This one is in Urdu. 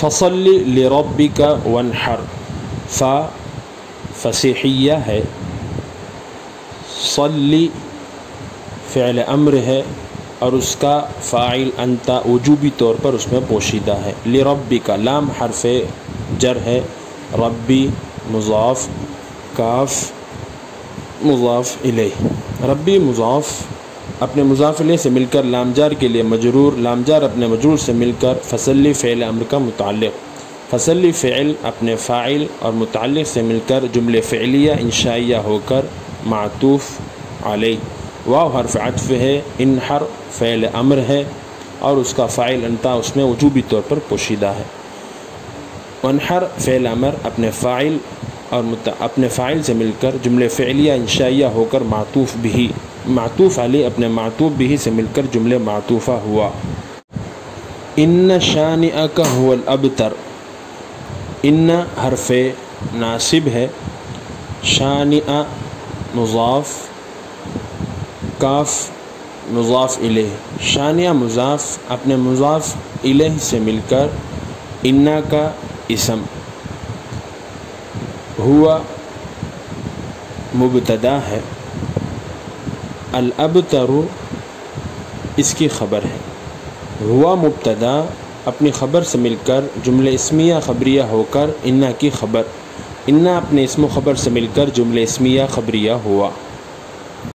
فصلی لربک وانحر، فا فصیحیہ ہے، صلی فعل امر ہے اور اس کا فاعل انت وجوبی طور پر اس میں پوشیدہ ہے۔ لربک لام حرف جر ہے، ربی مضاف، کاف مضاف الیہ، ربی مضاف اپنے مضاف الیہ سے مل کر لام جار کے لیے مجرور، لام جار اپنے مجرور سے مل کر فصلی فعل امر کا متعلق، فصلی فعل اپنے فاعل اور متعلق سے مل کر جملے فعلیہ انشائیہ ہو کر معطوف علیہ، واو حرف عطف ہے، انحر فعل امر ہے اور اس کا فاعل انت اس میں وجوبی طور پر پوشیدہ ہے۔ وانحر فعل امر اپنے فاعل اور اپنے فاعل سے مل کر جملے فعلیہ انشائیہ ہو کر معطوف بھی، معطوف علی اپنے معطوف بھی سے مل کر جملے معطوفہ ہوا۔ ان شانئک هو الابتر، ان حرف ناصب ہے، شانئ مضاف، کاف مضاف الیہ، شانئ مضاف اپنے مضاف الیہ سے مل کر ان کا اسم، ہوا مبتدا ہے، الابتر اس کی خبر ہے، ہوا مبتدا اپنی خبر سے مل کر جملے اسمیہ خبریہ ہو کر ان کی خبر، ان اپنے اسم و خبر سے مل کر جملے اسمیہ خبریہ ہوا۔